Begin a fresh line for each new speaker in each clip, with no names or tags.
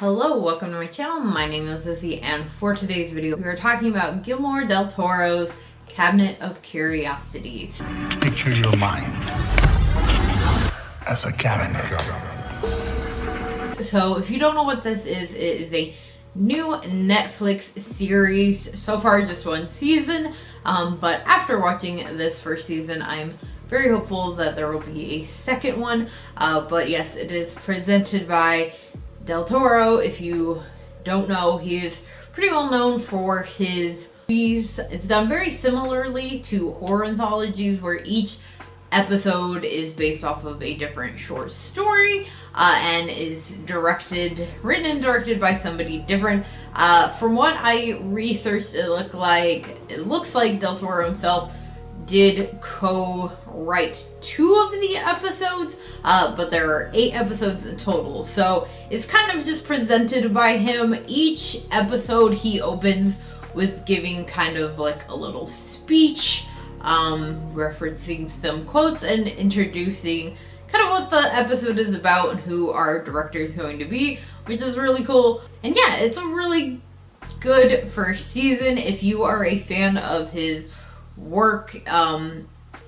Hello, welcome to my channel. My name is Lizzie, and for today's video, we are talking about Guillermo del Toro's Cabinet of Curiosities.
Picture your mind as a cabinet.
So, if you don't know what this is, it is a new Netflix series. So far, just one season, but after watching this first season, I'm very hopeful that there will be a second one. But yes, it is presented by Del Toro. If you don't know, he is pretty well known for his movies. It's done very similarly to horror anthologies where each episode is based off of a different short story and is written and directed by somebody different. From what I researched, it looks like Del Toro himself did co-write 2 of the episodes, but there are 8 episodes in total. So it's kind of just presented by him. Each episode he opens with giving kind of like a little speech, referencing some quotes and introducing kind of what the episode is about and who our director is going to be, which is really cool. And yeah, it's a really good first season if you are a fan of his work.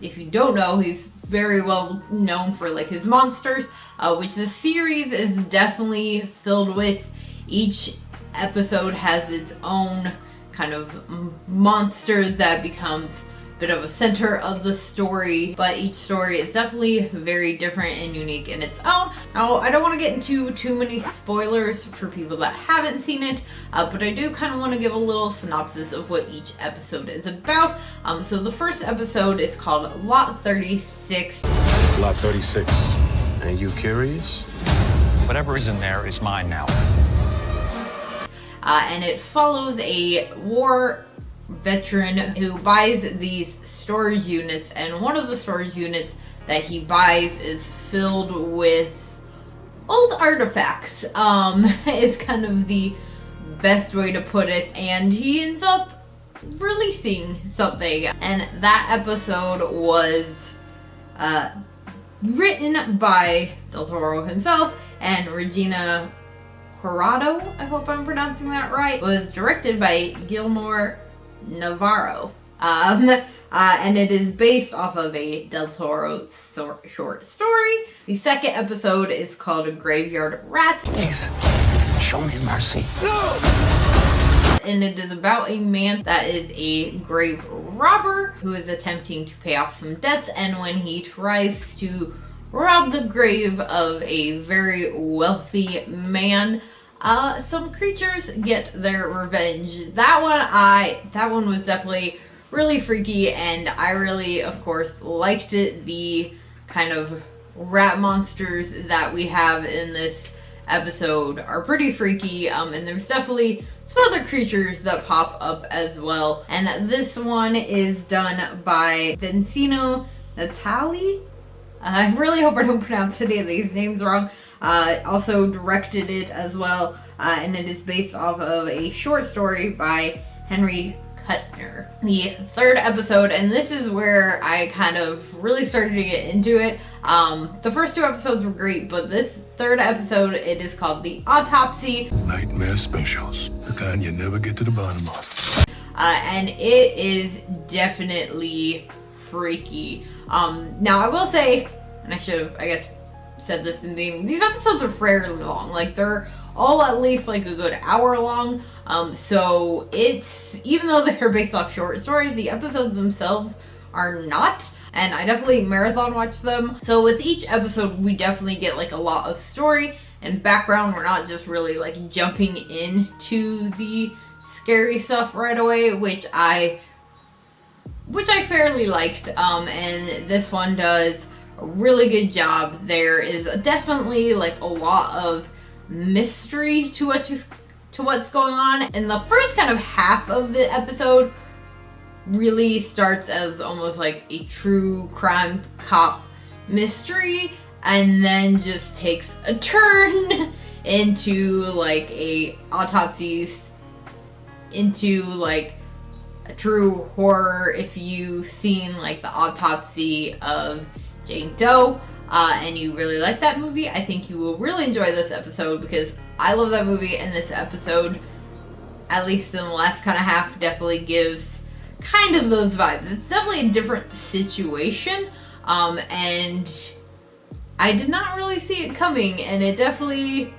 If you don't know, he's very well known for like his monsters, which the series is definitely filled with. Each episode has its own kind of monster that becomes a bit of a center of the story, but each story is definitely very different and unique in its own. Now, I don't want to get into too many spoilers for people that haven't seen it, but I do kind of want to give a little synopsis of what each episode is about. So the first episode is called Lot 36.
Lot 36. Are you curious?
Whatever is in there is mine now.
And it follows a war veteran who buys these storage units, and one of the storage units that he buys is filled with old artifacts, is kind of the best way to put it, and he ends up releasing something. And that episode was written by Del Toro himself, and Regina Corrado, I hope I'm pronouncing that right, was directed by Guillermo Navarro. And it is based off of a Del Toro short story. The second episode is called Graveyard Rats.
Please, show me mercy.
And it is about a man that is a grave robber who is attempting to pay off some debts, and when he tries to rob the grave of a very wealthy man, some creatures get their revenge. That one was definitely really freaky, and I really, of course, liked it. The kind of rat monsters that we have in this episode are pretty freaky, and there's definitely some other creatures that pop up as well. And this one is done by Vincino Natali. I really hope I don't pronounce any of these names wrong. Also directed it as well, and it is based off of a short story by Henry Kuttner. The third episode, and this is where I kind of really started to get into it. The first 2 episodes were great, but this third episode, it is called The Autopsy.
Nightmare specials, the kind you never get to the bottom of.
And it is definitely freaky. Now I will say, and I should have, I guess, said this in these episodes are fairly long. Like, they're all at least like a good hour long. So it's, even though they're based off short stories, the episodes themselves are not. And I definitely marathon watch them. So with each episode, we definitely get like a lot of story and background. We're not just really like jumping into the scary stuff right away, which I fairly liked. And this one does a really good job. There is definitely like a lot of mystery to what's going on, and the first kind of half of the episode really starts as almost like a true crime cop mystery, and then just takes a turn into like a autopsy, into like a true horror. If you've seen like the autopsy of Jane Doe, and you really like that movie, I think you will really enjoy this episode, because I love that movie, and this episode, at least in the last kind of half, definitely gives kind of those vibes. It's definitely a different situation, and I did not really see it coming, and it definitely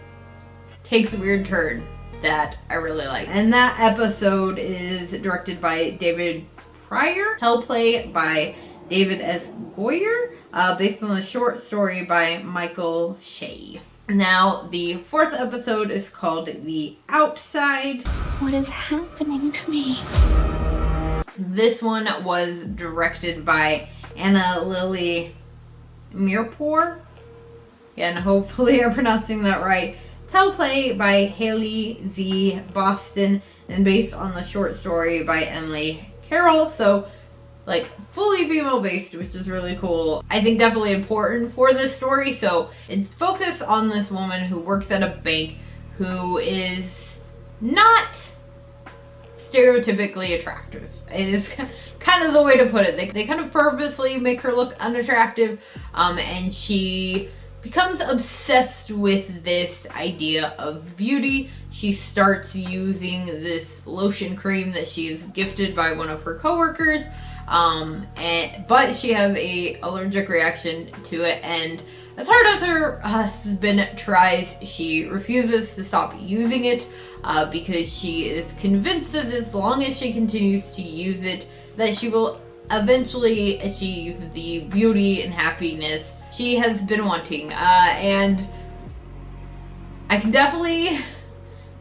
takes a weird turn that I really like. And that episode is directed by David Pryor, teleplay by David S. Goyer, based on the short story by Michael Shea. Now, the fourth episode is called The Outside.
What is happening to me?
This one was directed by Anna Lily Mirpour. And hopefully I'm pronouncing that right. Teleplay by Haley Z. Boston, and based on the short story by Emily Carroll. So, like, fully female based, which is really cool. I think definitely important for this story. So it's focused on this woman who works at a bank who is not stereotypically attractive. It is kind of the way to put it. They kind of purposely make her look unattractive, and she becomes obsessed with this idea of beauty. She starts using this lotion cream that she is gifted by one of her coworkers, but she has a allergic reaction to it, and as hard as her husband tries, she refuses to stop using it, because she is convinced that as long as she continues to use it, that she will eventually achieve the beauty and happiness she has been wanting. And I can definitely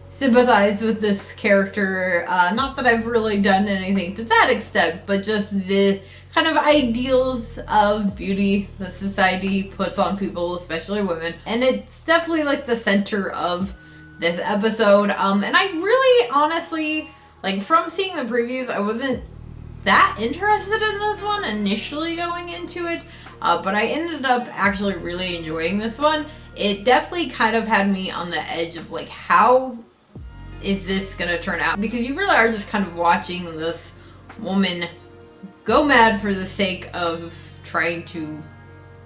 sympathize with this character. Not that I've really done anything to that extent, but just the kind of ideals of beauty that society puts on people, especially women. And it's definitely like the center of this episode. And I really honestly, like, from seeing the previews, I wasn't that interested in this one initially going into it, but I ended up actually really enjoying this one. It definitely kind of had me on the edge of, like, how is this gonna turn out? Because you really are just kind of watching this woman go mad for the sake of trying to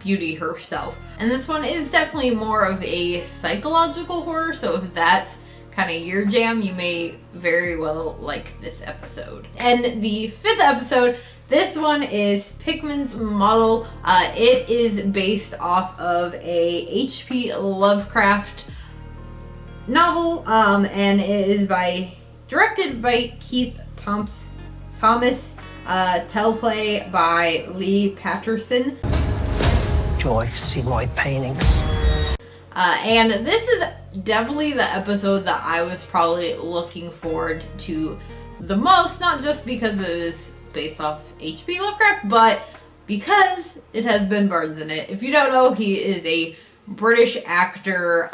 beauty herself. And this one is definitely more of a psychological horror, so if that's kind of your jam, you may very well like this episode. And the fifth episode, this one is Pickman's Model. It is based off of a H.P. Lovecraft novel, and it is directed by Keith Thomas, teleplay by Lee Patterson.
Joy to see my paintings.
And this is definitely the episode that I was probably looking forward to the most, not just because it is based off H.P. Lovecraft, but because it has Ben Barnes in it. If you don't know, he is a British actor.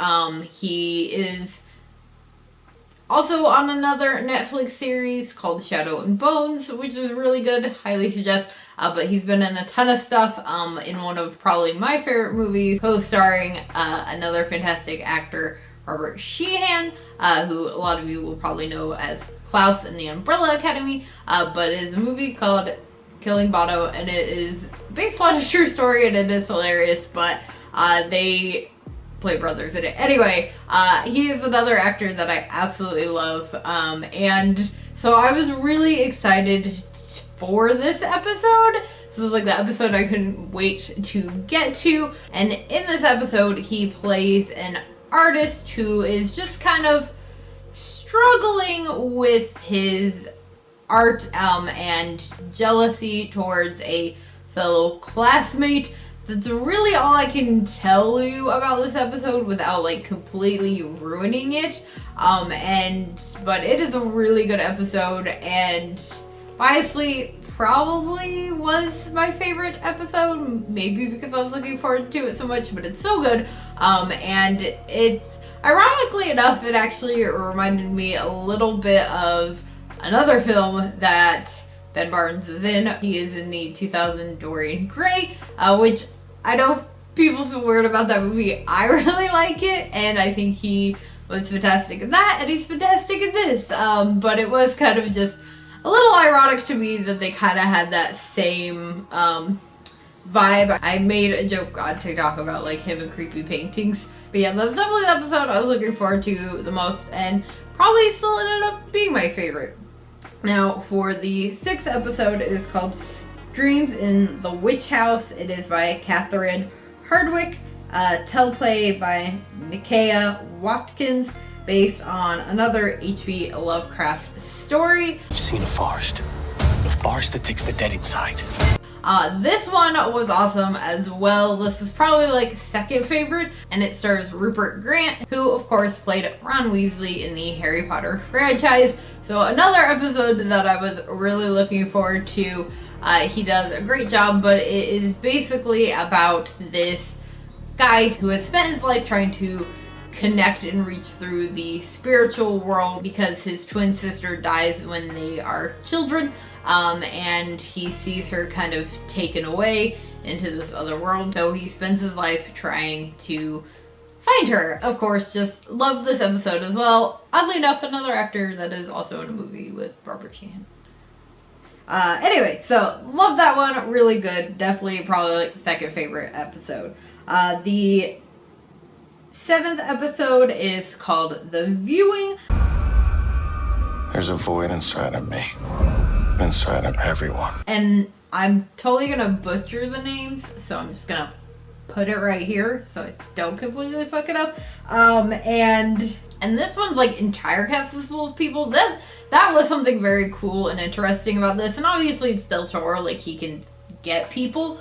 He is also on another Netflix series called Shadow and Bones, which is really good. Highly suggest. But he's been in a ton of stuff, in one of probably my favorite movies, co-starring another fantastic actor, Robert Sheehan, who a lot of you will probably know as Klaus in the Umbrella Academy, but it is a movie called Killing Bono, and it is based on a true story, and it is hilarious, but they play brothers in it. Anyway, he is another actor that I absolutely love, and so I was really excited for this episode. This is like the episode I couldn't wait to get to. And in this episode, he plays an artist who is just kind of struggling with his art, and jealousy towards a fellow classmate. That's really all I can tell you about this episode without, like, completely ruining it. But it is a really good episode, and honestly, probably was my favorite episode, maybe because I was looking forward to it so much, but it's so good. And it's, ironically enough, it actually reminded me a little bit of another film that Ben Barnes is in. He is in the 2000 Dorian Gray, which I know people feel weird about that movie. I really like it, and I think he was fantastic in that, and he's fantastic in this. But it was kind of just a little ironic to me that they kind of had that same vibe. I made a joke on TikTok about like him and creepy paintings. But yeah, that's definitely the episode I was looking forward to the most, and probably still ended up being my favorite. Now, for the 6th episode, it is called Dreams in the Witch House. It is by Catherine Hardwicke, teleplay by Micaiah Watkins, based on another H.P. Lovecraft story.
I've seen a forest. A forest that takes the dead inside.
This one was awesome as well. This is probably like second favorite, and it stars Rupert Grant, who of course played Ron Weasley in the Harry Potter franchise. So another episode that I was really looking forward to. He does a great job, but it is basically about this guy who has spent his life trying to connect and reach through the spiritual world because his twin sister dies when they are children. And he sees her kind of taken away into this other world, so he spends his life trying to find her. Of course, just love this episode as well. Oddly enough, another actor that is also in a movie with Robert Sheehan. Anyway, so love that one, really good. Definitely probably like the second favorite episode. The 7th episode is called The Viewing.
There's a void inside of me. Inside of everyone.
And I'm totally gonna butcher the names, so I'm just gonna put it right here so I don't completely fuck it up. And this one's like entire cast is full of people. That was something very cool and interesting about this. And obviously it's Del Toro, like he can get people.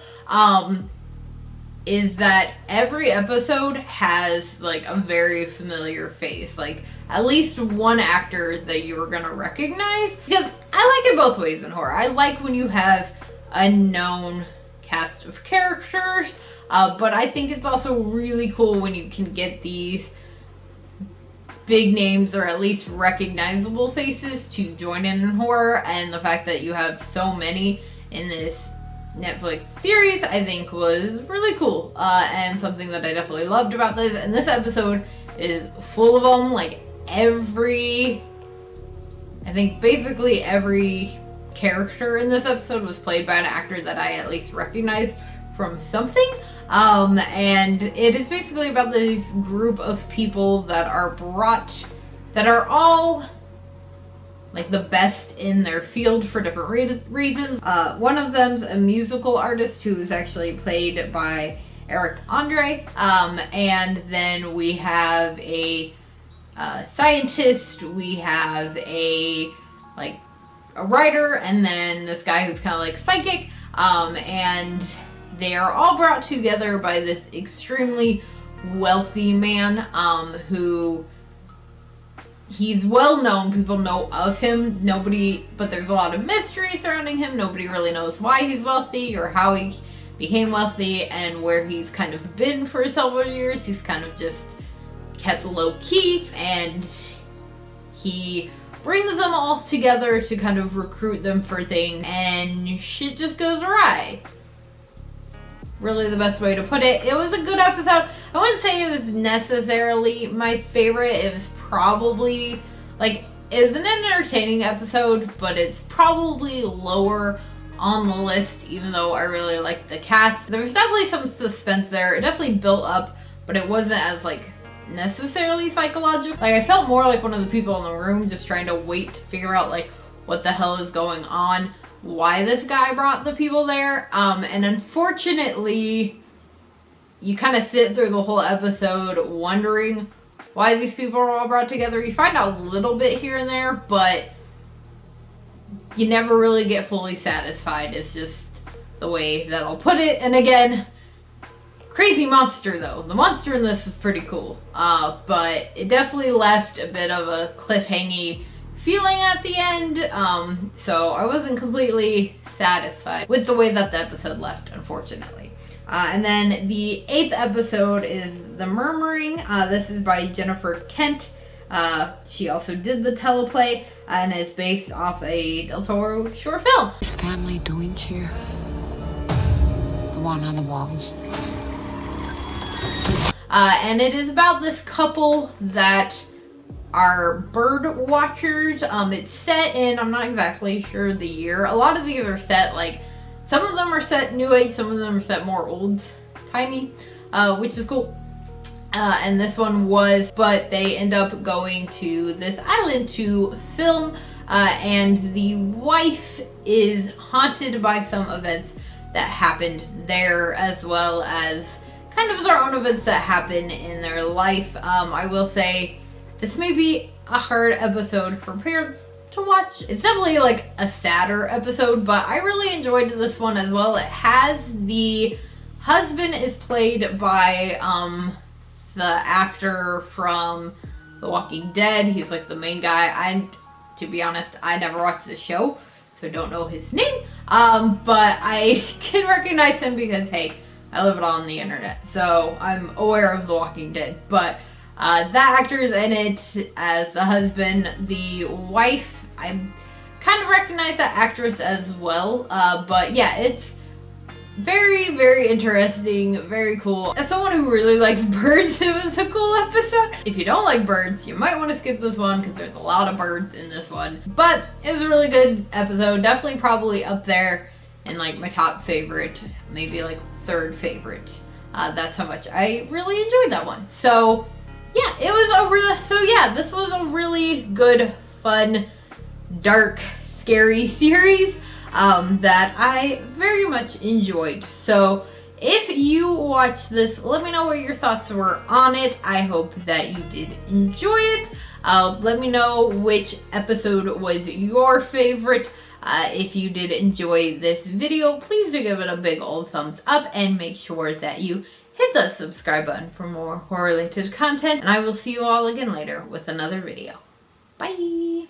Is that every episode has like a very familiar face, like at least one actor that you're gonna recognize, because I like it both ways in horror. I like when you have a known cast of characters, but I think it's also really cool when you can get these big names or at least recognizable faces to join in horror, and the fact that you have so many in this Netflix series I think was really cool, and something that I definitely loved about this. And this episode is full of them. Like I think basically every character in this episode was played by an actor that I at least recognized from something. And it is basically about this group of people that are all like the best in their field for different reasons. One of them's a musical artist who is actually played by Eric Andre. And then we have a scientist, we have a writer, and then this guy who's kind of like psychic. And they are all brought together by this extremely wealthy man, who he's well known. People know of him. But there's a lot of mystery surrounding him. Nobody really knows why he's wealthy or how he became wealthy and where he's kind of been for several years. He's kind of just kept low key, and he brings them all together to kind of recruit them for things, and shit just goes awry. Really the best way to put it. It was a good episode. I wouldn't say it was necessarily my favorite. It was probably it was an entertaining episode, but it's probably lower on the list, even though I really liked the cast. There was definitely some suspense there. It definitely built up, but it wasn't as necessarily psychological. I felt more like one of the people in the room, just trying to wait to figure out what the hell is going on, why this guy brought the people there. And unfortunately, you kind of sit through the whole episode wondering why these people are all brought together. You find out a little bit here and there, but you never really get fully satisfied. It's just the way that I'll put it. And again, crazy monster though. The monster in this is pretty cool. But it definitely left a bit of a cliffhangy feeling at the end. So I wasn't completely satisfied with the way that the episode left, unfortunately. And then the 8th episode is The Murmuring. This is by Jennifer Kent. She also did the teleplay and is based off a Del Toro short film.
What's family doing here? The one on the walls.
And it is about this couple that are bird watchers. It's set in, I'm not exactly sure the year. A lot of these are set Some of them are set new age, some of them are set more old-timey, which is cool. And this one was, but they end up going to this island to film, and the wife is haunted by some events that happened there, as well as kind of their own events that happen in their life. I will say this may be a hard episode for parents to watch. It's definitely like a sadder episode, but I really enjoyed this one as well. It has the husband is played by the actor from The Walking Dead. He's like the main guy. To be honest, I never watched the show, so I don't know his name. But I can recognize him because, hey, I live it on the internet, so I'm aware of The Walking Dead. But that actor is in it as the husband. The wife, I kind of recognize that actress as well. But yeah, it's very, very interesting, very cool. As someone who really likes birds, it was a cool episode. If you don't like birds, you might want to skip this one because there's a lot of birds in this one. But it was a really good episode. Definitely probably up there in like my top favorite, maybe like third favorite. That's how much I really enjoyed that one. So yeah, this was a really good, fun, dark, scary series that I very much enjoyed. So if you watched this, let me know what your thoughts were on it. I hope that you did enjoy it. Let me know which episode was your favorite. If you did enjoy this video, please do give it a big old thumbs up and make sure that you hit the subscribe button for more horror related content. And I will see you all again later with another video. Bye!